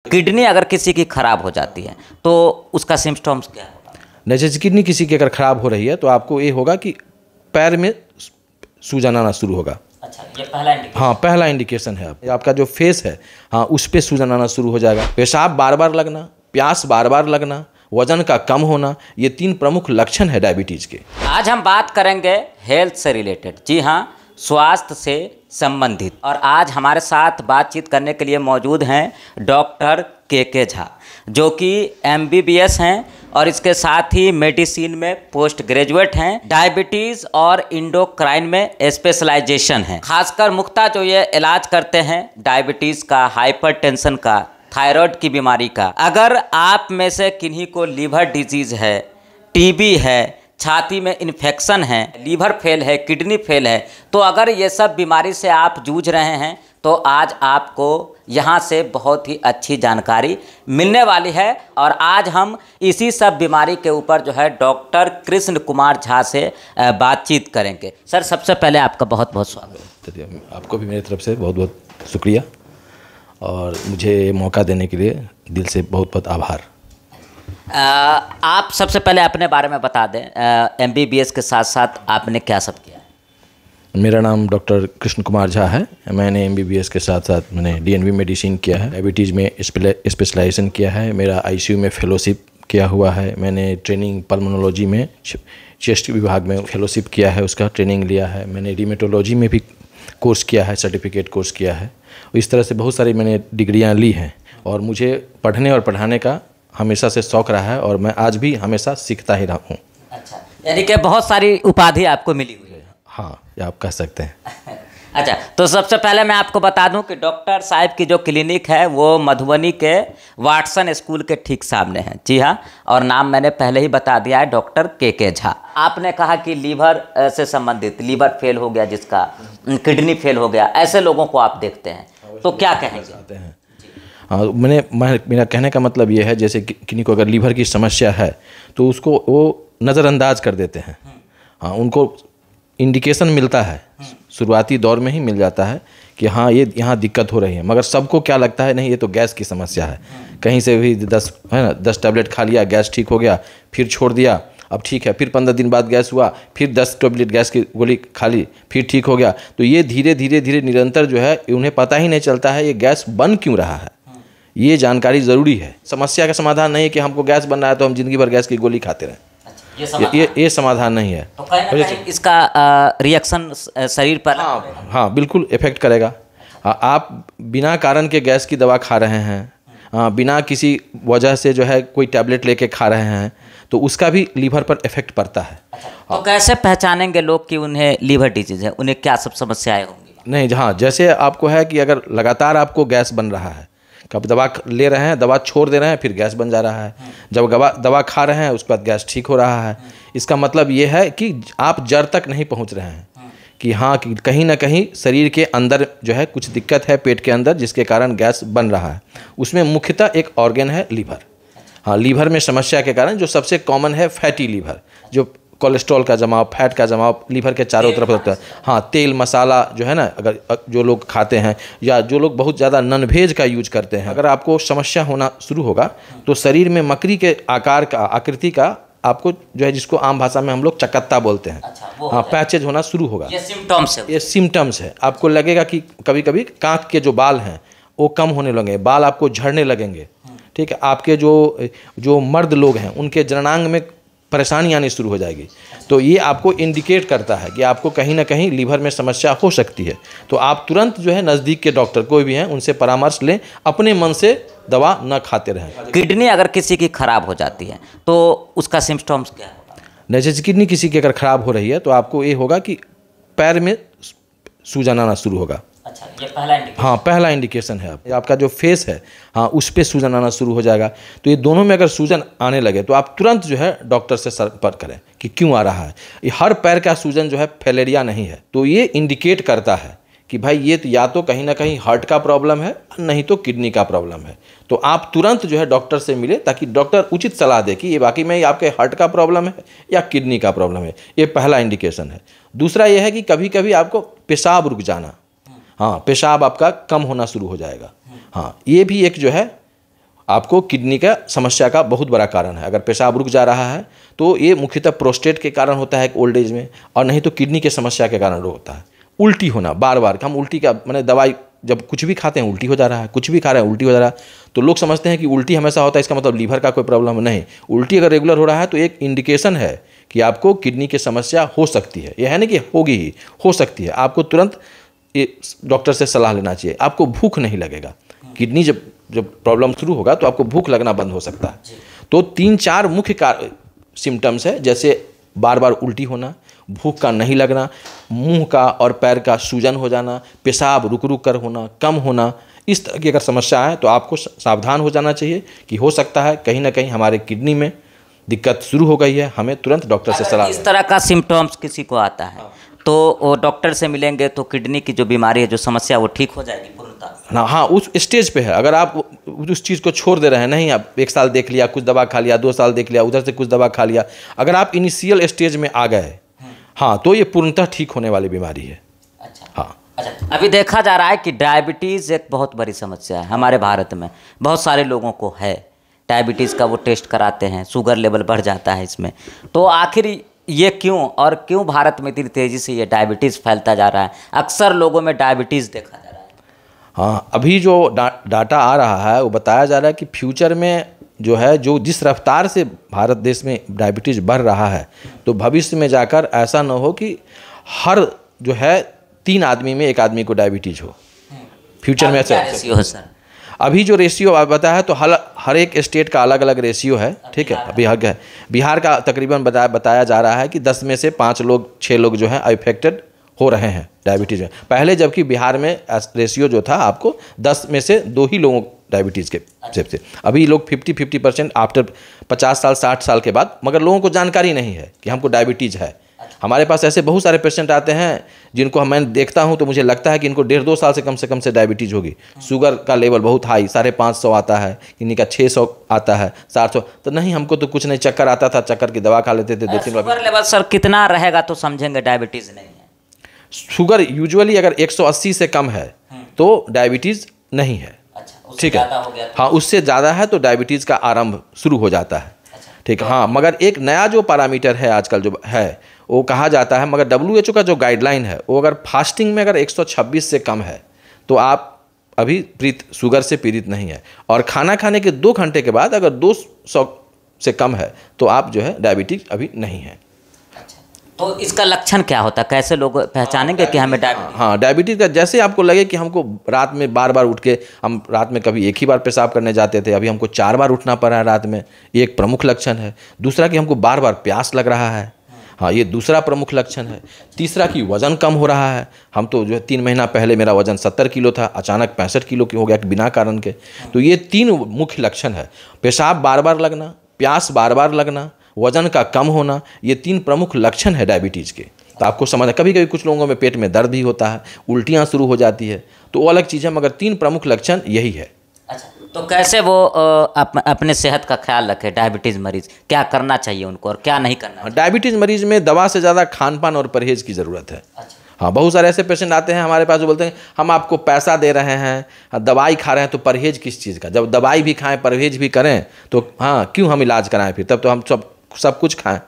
Kidney अगर किसी की खराब हो जाती है तो उसका सिम्पटम्स क्या है? जैसे किडनी किसी की अगर खराब हो रही है तो आपको ये होगा कि पैर में सूजन आना शुरू होगा। अच्छा, ये पहला इंडिकेशन। हाँ, पहला इंडिकेशन है। आपका जो फेस है, हाँ, उस पे सूजन आना शुरू हो जाएगा। पेशाब बार बार लगना, प्यास बार बार लगना, वजन का कम होना, ये 3 प्रमुख लक्षण है डायबिटीज के। आज हम बात करेंगे हेल्थ से रिलेटेड, जी हाँ, स्वास्थ्य से संबंधित। और आज हमारे साथ बातचीत करने के लिए मौजूद हैं डॉक्टर के झा, जो कि MBBS हैं और इसके साथ ही मेडिसिन में पोस्ट ग्रेजुएट हैं। डायबिटीज़ और इंडोक्राइन में स्पेशलाइजेशन है। खासकर मुख्यतः जो ये इलाज करते हैं डायबिटीज़ का, हाइपरटेंशन का, थायराइड की बीमारी का। अगर आप में से किन्हीं को लीवर डिजीज़ है, TB है, छाती में इन्फेक्शन है, लीवर फेल है, किडनी फेल है, तो अगर ये सब बीमारी से आप जूझ रहे हैं तो आज आपको यहाँ से बहुत ही अच्छी जानकारी मिलने वाली है। और आज हम इसी सब बीमारी के ऊपर जो है डॉक्टर कृष्ण कुमार झा से बातचीत करेंगे। सर, सबसे पहले आपका बहुत बहुत स्वागत। आपको भी मेरी तरफ से बहुत बहुत शुक्रिया और मुझे मौका देने के लिए दिल से बहुत बहुत आभार। आप सबसे पहले अपने बारे में बता दें, MBBS के साथ साथ आपने क्या सब किया? मेरा नाम डॉक्टर कृष्ण कुमार झा है। मैंने MBBS के साथ साथ मैंने DNB मेडिसिन किया है, डायबिटीज़ में स्पेशलाइजेशन किया है, मेरा ICU में फेलोशिप किया हुआ है, मैंने ट्रेनिंग पल्मोनोलॉजी में चेस्ट विभाग में फेलोशिप किया है, उसका ट्रेनिंग लिया है, मैंने रिमेटोलॉजी में भी कोर्स किया है, सर्टिफिकेट कोर्स किया है। इस तरह से बहुत सारी मैंने डिग्रियाँ ली हैं और मुझे पढ़ने और पढ़ाने का हमेशा से शौक़ रहा है और मैं आज भी हमेशा सीखता ही रहा हूँ। अच्छा, यानी कि बहुत सारी उपाधि आपको मिली हुई है। हाँ, ये आप कह सकते हैं। अच्छा, तो सबसे पहले मैं आपको बता दूं कि डॉक्टर साहब की जो क्लिनिक है वो मधुबनी के वाटसन स्कूल के ठीक सामने है। जी हाँ, और नाम मैंने पहले ही बता दिया है, डॉक्टर के झा। आपने कहा कि लीवर से संबंधित, लीवर फेल हो गया जिसका, किडनी फेल हो गया, ऐसे लोगों को आप देखते हैं, तो क्या कहेंगे? हाँ, मेरा कहने का मतलब ये है, जैसे किन्हीं को अगर लीवर की समस्या है तो उसको वो नज़रअंदाज कर देते हैं। हाँ, उनको इंडिकेशन मिलता है, शुरुआती दौर में ही मिल जाता है कि हाँ, ये यहाँ दिक्कत हो रही है, मगर सबको क्या लगता है, नहीं ये तो गैस की समस्या है। कहीं से भी 10 टैबलेट खा लिया, गैस ठीक हो गया, फिर छोड़ दिया, अब ठीक है, फिर 15 दिन बाद गैस हुआ, फिर 10 टैबलेट गैस की गोली खा ली, फिर ठीक हो गया। तो ये धीरे धीरे धीरे निरंतर जो है, उन्हें पता ही नहीं चलता है ये गैस बन क्यों रहा है। ये जानकारी ज़रूरी है। समस्या का समाधान नहीं है कि हमको गैस बन रहा है तो हम जिंदगी भर गैस की गोली खाते रहें। ये समाधान नहीं है। तो कहीं इसका रिएक्शन शरीर पर, हाँ, बिल्कुल इफेक्ट करेगा। आप बिना कारण के गैस की दवा खा रहे हैं, बिना किसी वजह से जो है कोई टैबलेट लेके खा रहे हैं, तो उसका भी लीवर पर इफेक्ट पड़ता है। तो कैसे पहचानेंगे लोग कि उन्हें लीवर डिजीज है, उन्हें क्या सब समस्याएं होंगी? नहीं, हाँ, जैसे आपको है कि अगर लगातार आपको गैस बन रहा है, कब दवा ले रहे हैं, दवा छोड़ दे रहे हैं, फिर गैस बन जा रहा है, जब दवा खा रहे हैं उसके बाद गैस ठीक हो रहा है, इसका मतलब ये है कि आप जड़ तक नहीं पहुंच रहे हैं, कि हाँ, कि कहीं ना कहीं शरीर के अंदर जो है कुछ दिक्कत है पेट के अंदर, जिसके कारण गैस बन रहा है। उसमें मुख्यतः एक ऑर्गन है लीवर। हाँ, लीवर में समस्या के कारण जो सबसे कॉमन है फैटी लीवर, जो कोलेस्ट्रॉल का जमाव, फैट का जमाव लीवर के चारों तरफ होता है। हाँ, तेल मसाला जो है ना, अगर जो लोग खाते हैं या जो लोग बहुत ज़्यादा नॉनवेज का यूज करते हैं, अगर आपको समस्या होना शुरू होगा तो शरीर में मकड़ी के आकार का, आकृति का आपको जो है, जिसको आम भाषा में हम लोग चकत्ता बोलते हैं, हाँ, पैचेज होना शुरू होगा। ये सिम्टम्स है। ये सिम्टम्स है। आपको लगेगा कि कभी कभी कांख के जो बाल हैं वो कम होने लगेंगे, बाल आपको झड़ने लगेंगे। ठीक है, आपके जो मर्द लोग हैं उनके जननांग में परेशानी आनी शुरू हो जाएगी। तो ये आपको इंडिकेट करता है कि आपको कहीं ना कहीं लीवर में समस्या हो सकती है। तो आप तुरंत जो है नज़दीक के डॉक्टर कोई भी हैं उनसे परामर्श लें, अपने मन से दवा न खाते रहें। किडनी अगर किसी की खराब हो जाती है तो उसका सिम्टम्स क्या है? जैसे किडनी किसी की अगर खराब हो रही है तो आपको ये होगा कि पैर में सूजन आना शुरू होगा। अच्छा, ये पहला इंडिकेशन। हाँ, पहला इंडिकेशन है। आपका जो फेस है, हाँ, उस पे सूजन आना शुरू हो जाएगा। तो ये दोनों में अगर सूजन आने लगे तो आप तुरंत जो है डॉक्टर से संपर्क करें कि क्यों आ रहा है। ये हर पैर का सूजन जो है फैलेरिया नहीं है। तो ये इंडिकेट करता है कि भाई ये तो या तो कहीं ना कहीं हार्ट का प्रॉब्लम है, नहीं तो किडनी का प्रॉब्लम है। तो आप तुरंत जो है डॉक्टर से मिले ताकि डॉक्टर उचित सलाह दे कि ये वाकई में आपके हार्ट का प्रॉब्लम है या किडनी का प्रॉब्लम है। ये पहला इंडिकेशन है। दूसरा ये है कि कभी कभी आपको पेशाब रुक जाना, हाँ, पेशाब आपका कम होना शुरू हो जाएगा। हाँ, ये भी एक जो है आपको किडनी का समस्या का बहुत बड़ा कारण है। अगर पेशाब रुक जा रहा है तो ये मुख्यतः प्रोस्टेट के कारण होता है ओल्ड एज में, और नहीं तो किडनी के समस्या के कारण होता है। उल्टी होना बार बार, हम उल्टी का मैंने दवाई जब कुछ भी खाते हैं उल्टी हो जा रहा है, कुछ भी खा रहे हैं उल्टी हो जा रहा है, तो लोग समझते हैं कि उल्टी हमेशा होता है इसका मतलब लीवर का कोई प्रॉब्लम नहीं। उल्टी अगर रेगुलर हो रहा है तो एक इंडिकेशन है कि आपको किडनी की समस्या हो सकती है। यह है नहीं कि होगी ही, हो सकती है। आपको तुरंत डॉक्टर से सलाह लेना चाहिए। आपको भूख नहीं लगेगा, किडनी जब प्रॉब्लम शुरू होगा तो आपको भूख लगना बंद हो सकता है। तो 3-4 मुख्य सिम्टम्स है, जैसे बार बार उल्टी होना, भूख का नहीं लगना, मुंह का और पैर का सूजन हो जाना, पेशाब रुक रुक कर होना, कम होना, इस तरह की अगर समस्या है तो आपको सावधान हो जाना चाहिए कि हो सकता है कहीं ना कहीं हमारे किडनी में दिक्कत शुरू हो गई है। हमें तुरंत डॉक्टर से सलाह। इस तरह का सिम्टम्स किसी को आता है तो वो डॉक्टर से मिलेंगे तो किडनी की जो बीमारी है, जो समस्या, वो ठीक हो जाएगी पूर्णतः ना। हाँ, उस स्टेज पे है। अगर आप उस चीज़ को छोड़ दे रहे हैं, नहीं आप 1 साल देख लिया, कुछ दवा खा लिया, 2 साल देख लिया, उधर से कुछ दवा खा लिया, अगर आप इनिशियल स्टेज में आ गए, हाँ, तो ये पूर्णतः ठीक होने वाली बीमारी है। अच्छा। हाँ, अच्छा, अभी देखा जा रहा है कि डायबिटीज़ एक बहुत बड़ी समस्या है हमारे भारत में। बहुत सारे लोगों को है डायबिटीज़ का, वो टेस्ट कराते हैं, शुगर लेवल बढ़ जाता है इसमें। तो आखिर ये क्यों, और क्यों भारत में इतनी तेज़ी से ये डायबिटीज़ फैलता जा रहा है? अक्सर लोगों में डायबिटीज़ देखा जा रहा है। हाँ, अभी जो डाटा आ रहा है वो बताया जा रहा है कि फ्यूचर में जो है, जो जिस रफ्तार से भारत देश में डायबिटीज़ बढ़ रहा है, तो भविष्य में जाकर ऐसा न हो कि हर जो है 3 आदमी में 1 आदमी को डायबिटीज़ हो। फ्यूचर में ऐसा हो सर? अभी जो रेशियो बताया है तो हर एक स्टेट का अलग अलग रेशियो है, ठीक है। अभी बिहार का तकरीबन बताया जा रहा है कि 10 में से 5 लोग 6 लोग जो है अफेक्टेड हो रहे हैं डायबिटीज़ में। पहले जबकि बिहार में रेशियो जो था आपको 10 में से 2 ही लोगों डायबिटीज़ के हिसाब से। अभी लोग 50% आफ्टर 50 साल 60 साल के बाद, मगर लोगों को जानकारी नहीं है कि हमको डायबिटीज़ है। हमारे पास ऐसे बहुत सारे पेशेंट आते हैं जिनको मैं देखता हूं तो मुझे लगता है कि इनको 1.5-2 साल से कम से डायबिटीज़ होगी। शुगर का लेवल बहुत हाई, 550 आता है, किन्हीं का 600 आता है, 700। तो नहीं, हमको तो कुछ नहीं, चक्कर आता था, चक्कर की दवा खा लेते थे 2-3 बार। शुगर लेवल सर कितना रहेगा तो समझेंगे डायबिटीज़ नहीं है? शुगर यूजुअली अगर 180 से कम है तो डायबिटीज़ नहीं है। अच्छा, ठीक है। हाँ, उससे ज़्यादा है तो डायबिटीज़ का आरंभ शुरू हो जाता है। ठीक है। हाँ, मगर एक नया जो पैरामीटर है आजकल जो है वो कहा जाता है, मगर WHO का जो गाइडलाइन है वो अगर फास्टिंग में अगर 126 से कम है तो आप अभी शुगर से पीड़ित नहीं है, और खाना खाने के 2 घंटे के बाद अगर 200 से कम है तो आप जो है डायबिटीज अभी नहीं है। तो इसका लक्षण क्या होता है, कैसे लोग पहचानेंगे कि हमें डायबिटीज? हाँ, डायबिटीज़ का जैसे आपको लगे कि हमको रात में बार बार उठ के, हम रात में कभी 1 ही बार पेशाब करने जाते थे, अभी हमको 4 बार उठना पड़ रहा है रात में, ये एक प्रमुख लक्षण है। दूसरा कि हमको बार बार प्यास लग रहा है, हाँ, ये दूसरा प्रमुख लक्षण है। तीसरा कि वज़न कम हो रहा है। हम तो जो है 3 महीना पहले मेरा वज़न 70 किलो था, अचानक 65 किलो हो गया बिना कारण के। तो ये 3 मुख्य लक्षण है। पेशाब बार बार लगना, प्यास बार बार लगना, वज़न का कम होना, ये 3 प्रमुख लक्षण है डायबिटीज़ के। तो आपको समझना, कभी कभी कुछ लोगों में पेट में दर्द भी होता है, उल्टियाँ शुरू हो जाती है, तो वो अलग चीज़ है, मगर 3 प्रमुख लक्षण यही है। अच्छा, तो कैसे वो अपने सेहत का ख्याल रखे डायबिटीज़ मरीज? क्या करना चाहिए उनको और क्या नहीं करना चाहिए? डायबिटीज़ मरीज में दवा से ज़्यादा खान पान और परहेज़ की ज़रूरत है। अच्छा। हाँ, बहुत सारे ऐसे पेशेंट आते हैं हमारे पास जो बोलते हैं हम आपको पैसा दे रहे हैं, दवाई खा रहे हैं, तो परहेज़ किस चीज़ का? जब दवाई भी खाएं, परहेज़ भी करें तो हाँ, क्यों हम इलाज कराएं फिर? तब तो हम सब कुछ खाएं।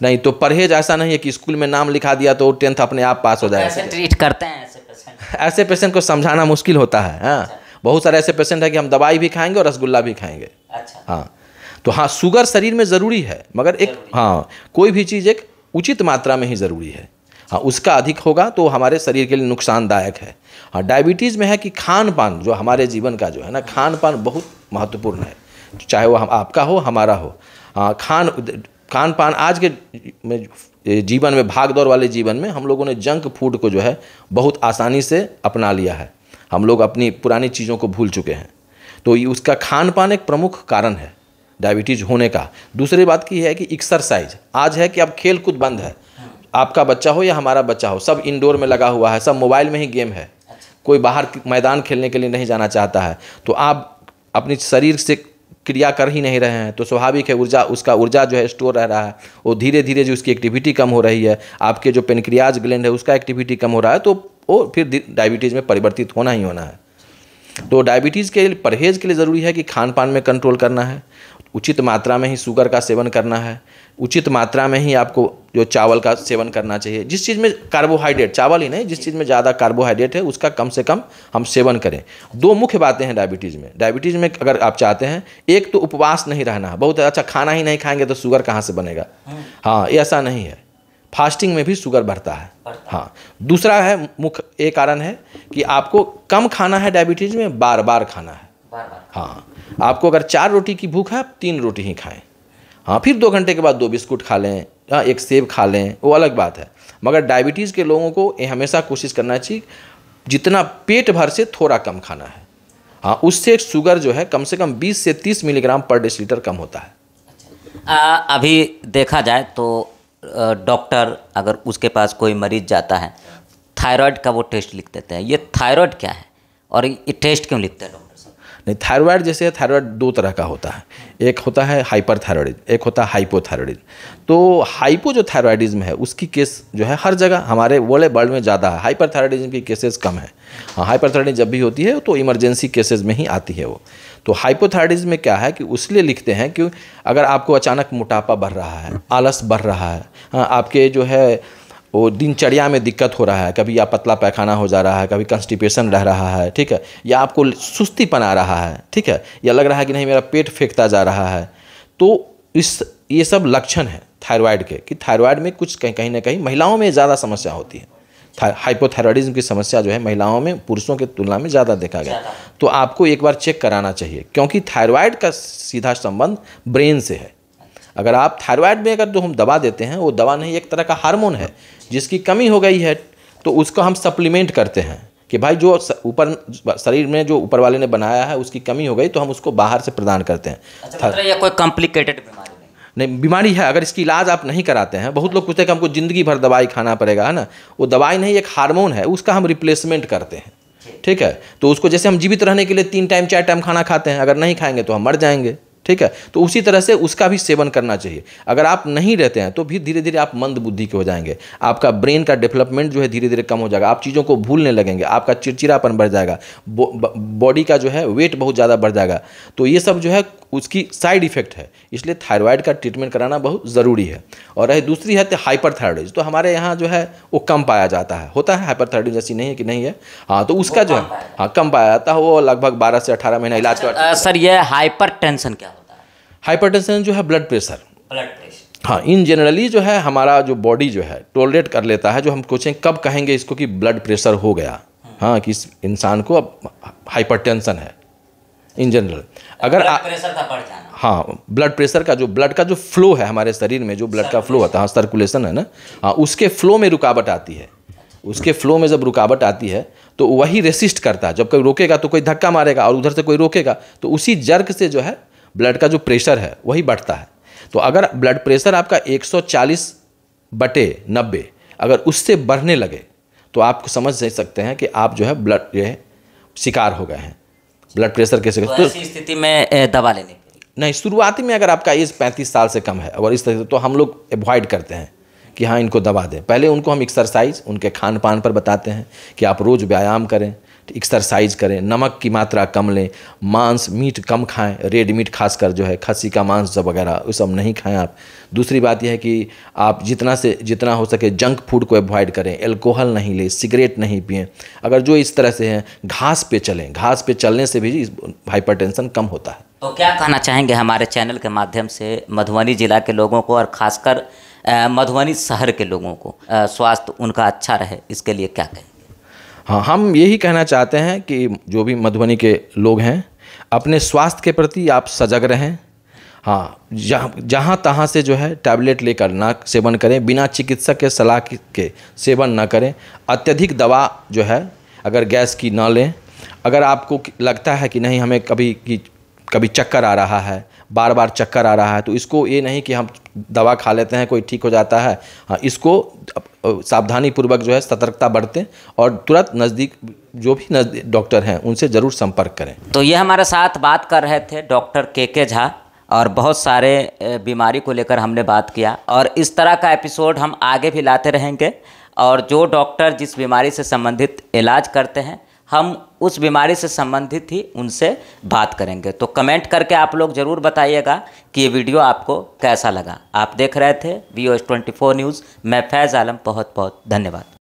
नहीं तो परहेज ऐसा नहीं है कि स्कूल में नाम लिखा दिया तो 10th अपने आप पास हो जाए। कैसे ट्रीट करते हैं ऐसे पेशेंट? ऐसे पेशेंट को समझाना मुश्किल होता है। हाँ, बहुत सारे ऐसे पेशेंट है कि हम दवाई भी खाएंगे और रसगुल्ला भी खाएंगे। अच्छा। हाँ, तो हाँ, शुगर शरीर में ज़रूरी है, मगर एक हाँ, कोई भी चीज़ एक उचित मात्रा में ही ज़रूरी है। हाँ, उसका अधिक होगा तो हमारे शरीर के लिए नुकसानदायक है। हाँ, डायबिटीज़ में है कि खान पान जो हमारे जीवन का जो है ना, खान पान बहुत महत्वपूर्ण है, चाहे वो आपका हो हमारा हो। हाँ, खान पान आज के जीवन में, भाग दौड़ वाले जीवन में हम लोगों ने जंक फूड को जो है बहुत आसानी से अपना लिया है। हम लोग अपनी पुरानी चीज़ों को भूल चुके हैं, तो उसका खान पान एक प्रमुख कारण है डायबिटीज़ होने का। दूसरी बात की है कि एक्सरसाइज आज है कि अब खेल कूद बंद है। आपका बच्चा हो या हमारा बच्चा हो, सब इंडोर में लगा हुआ है, सब मोबाइल में ही गेम है, कोई बाहर मैदान खेलने के लिए नहीं जाना चाहता है। तो आप अपनी शरीर से क्रिया कर ही नहीं रहे हैं, तो स्वाभाविक है उसका ऊर्जा जो है स्टोर रह रहा है, वो धीरे धीरे जो उसकी एक्टिविटी कम हो रही है, आपके जो पेनक्रियाज ग्लैंड है उसका एक्टिविटी कम हो रहा है, तो वो फिर डायबिटीज़ में परिवर्तित होना ही होना है। तो डायबिटीज़ के परहेज़ के लिए ज़रूरी है कि खान पान में कंट्रोल करना है, उचित मात्रा में ही शुगर का सेवन करना है, उचित मात्रा में ही आपको जो चावल का सेवन करना चाहिए। जिस चीज़ में कार्बोहाइड्रेट, चावल ही नहीं, जिस चीज़ में ज़्यादा कार्बोहाइड्रेट है उसका कम से कम हम सेवन करें। दो मुख्य बातें हैं डायबिटीज़ में अगर आप चाहते हैं, एक तो उपवास नहीं रहना है, बहुत अच्छा खाना ही नहीं खाएंगे तो शुगर कहाँ से बनेगा। हाँ, ये ऐसा नहीं है, फास्टिंग में भी शुगर बढ़ता है। हाँ, दूसरा है मुख्य एक कारण है कि आपको कम खाना है डायबिटीज़ में, बार बार खाना है। हाँ, आपको अगर 4 रोटी की भूख है, आप 3 रोटी ही खाएं। हाँ, फिर 2 घंटे के बाद 2 बिस्कुट खा लें, हाँ, 1 सेब खा लें, वो अलग बात है। मगर डायबिटीज़ के लोगों को ये हमेशा कोशिश करना चाहिए जितना पेट भर से थोड़ा कम खाना है। हाँ, उससे शुगर जो है कम से कम 20 से 30 मिलीग्राम पर डेसीलीटर कम होता है। अभी देखा जाए तो डॉक्टर अगर उसके पास कोई मरीज जाता है, थायराइड का वो टेस्ट लिख देते हैं। ये थायराइड क्या है और ये टेस्ट क्यों लिखते हैं डॉक्टर साहब? नहीं, थायराइड जैसे थायराइड 2 तरह का होता है, एक होता है हाइपरथायराइडिज्म, एक होता है हाइपोथायराइडिज्म। तो हाइपो जो थायराइडिज्म है उसकी केस जो है हर जगह हमारे वर्ल्ड में ज़्यादा है, हाइपरथायराइडिज्म की केसेस कम है। हाँ, हाइपरथायराइडिज्म जब भी होती है तो इमरजेंसी केसेस में ही आती है वो। तो हाइपोथायराइडिज्म में क्या है कि उसलिए लिखते हैं कि अगर आपको अचानक मोटापा बढ़ रहा है, आलस बढ़ रहा है, हाँ, आपके जो है वो दिनचर्या में दिक्कत हो रहा है, कभी या पतला पैखाना हो जा रहा है, कभी कंस्टिपेशन रह रहा है, ठीक है, या आपको सुस्तीपन आ रहा है, ठीक है, या लग रहा है कि नहीं मेरा पेट फेंकता जा रहा है, तो ये सब लक्षण है थायराइड के कि थायराइड में कुछ कहीं ना कहीं महिलाओं में ज़्यादा समस्या होती है। हाइपोथायराइडिज्म की समस्या जो है महिलाओं में पुरुषों की तुलना में ज़्यादा देखा गया। तो आपको एक बार चेक कराना चाहिए, क्योंकि थायराइड का सीधा संबंध ब्रेन से है। अगर आप थायराइड में अगर जो हम दवा देते हैं वो दवा नहीं, एक तरह का हार्मोन है जिसकी कमी हो गई है, तो उसको हम सप्लीमेंट करते हैं कि भाई जो ऊपर शरीर में जो ऊपर वाले ने बनाया है उसकी कमी हो गई तो हम उसको बाहर से प्रदान करते हैं। अच्छा, मतलब ये कोई कॉम्प्लिकेटेड बीमारी नहीं, बीमारी है। अगर इसकी इलाज आप नहीं कराते हैं, बहुत लोग पूछते हैं कि हमको ज़िंदगी भर दवाई खाना पड़ेगा, है ना। वो दवाई नहीं, एक हार्मोन है, उसका हम रिप्लेसमेंट करते हैं, ठीक है। तो उसको जैसे हम जीवित रहने के लिए 3 टाइम 4 टाइम खाना खाते हैं, अगर नहीं खाएंगे तो हम मर जाएंगे, ठीक है। तो उसी तरह से उसका भी सेवन करना चाहिए। अगर आप नहीं रहते हैं तो भी धीरे धीरे आप मंद बुद्धि के हो जाएंगे, आपका ब्रेन का डेवलपमेंट जो है धीरे धीरे कम हो जाएगा, आप चीज़ों को भूलने लगेंगे, आपका चिड़चिड़ापन बढ़ जाएगा, बॉडी का जो है वेट बहुत ज़्यादा बढ़ जाएगा। तो ये सब जो है उसकी साइड इफ़ेक्ट है, इसलिए थायराइड का ट्रीटमेंट कराना बहुत ज़रूरी है। और रही दूसरी है हाइपरथायराइडिज्म, तो हमारे यहाँ जो है वो कम पाया जाता है, होता है हाइपरथायराइडिज्म, ऐसी नहीं है कि नहीं है। हाँ, तो उसका जो है हाँ कम पाया जाता है, वो लगभग 12 से 18 महीना इलाज का। सर, ये हाइपरटेंशन क्या होता है? हाइपरटेंशन जो है ब्लड प्रेशर। हाँ, इन जनरली जो है हमारा जो बॉडी जो है टॉलरेट कर लेता है, जो हम कोचें कब कहेंगे इसको कि ब्लड प्रेशर हो गया, हाँ, कि इस इंसान को अब हाइपरटेंशन है। इन जनरल अगर प्रेशर का बढ़ जाना, हाँ, ब्लड प्रेशर का जो फ्लो है हमारे शरीर में, जो ब्लड का फ्लो होता है, सर्कुलेशन है ना, हाँ, उसके फ्लो में रुकावट आती है। उसके फ्लो में जब रुकावट आती है तो वही रेसिस्ट करता है, जब कोई रोकेगा तो कोई धक्का मारेगा और उधर से कोई रोकेगा, तो उसी जर्क से जो है ब्लड का जो प्रेशर है वही बढ़ता है। तो अगर ब्लड प्रेशर आपका 140/90 अगर उससे बढ़ने लगे तो आप समझ सकते हैं कि आप जो है ब्लड जो है शिकार हो गए हैं ब्लड प्रेशर के। तो ऐसी स्थिति में दवा लेने नहीं, शुरुआती में अगर आपका एज 35 साल से कम है और इस तरह से, तो हम लोग अवॉइड करते हैं कि हाँ इनको दवा दें। पहले उनको हम एक्सरसाइज, उनके खान पान पर बताते हैं कि आप रोज़ व्यायाम करें, एक्सरसाइज करें, नमक की मात्रा कम लें, मांस मीट कम खाएं, रेड मीट खासकर जो है खस्सी का मांस सब वगैरह वो सब नहीं खाएं आप। दूसरी बात यह है कि आप जितना से जितना हो सके जंक फूड को अवॉइड करें, एल्कोहल नहीं लें, सिगरेट नहीं पिएं। अगर जो इस तरह से हैं घास पे चलें, घास पे चलने से भी हाइपरटेंशन कम होता है। तो क्या कहना चाहेंगे हमारे चैनल के माध्यम से मधुबनी जिला के लोगों को और ख़ासकर मधुबनी शहर के लोगों को स्वास्थ्य उनका अच्छा रहे, इसके लिए क्या कहेंगे? हाँ, हम यही कहना चाहते हैं कि जो भी मधुबनी के लोग हैं अपने स्वास्थ्य के प्रति आप सजग रहें। हाँ, जहाँ तहाँ से जो है टैबलेट लेकर ना सेवन करें, बिना चिकित्सक के सलाह के सेवन ना करें। अत्यधिक दवा जो है अगर गैस की ना लें। अगर आपको लगता है कि नहीं हमें कभी चक्कर आ रहा है, बार बार चक्कर आ रहा है, तो इसको ये नहीं कि हम दवा खा लेते हैं कोई ठीक हो जाता है। हाँ, इसको सावधानी पूर्वक जो है सतर्कता बरतें और तुरंत नज़दीक जो भी नज़दीक डॉक्टर हैं उनसे ज़रूर संपर्क करें। तो ये हमारे साथ बात कर रहे थे डॉक्टर के झा, और बहुत सारे बीमारी को लेकर हमने बात किया, और इस तरह का एपिसोड हम आगे भी लाते रहेंगे। और जो डॉक्टर जिस बीमारी से संबंधित इलाज करते हैं हम उस बीमारी से संबंधित ही उनसे बात करेंगे। तो कमेंट करके आप लोग ज़रूर बताइएगा कि ये वीडियो आपको कैसा लगा। आप देख रहे थे VOS 24 न्यूज़। मैं फैज़ आलम, बहुत बहुत धन्यवाद।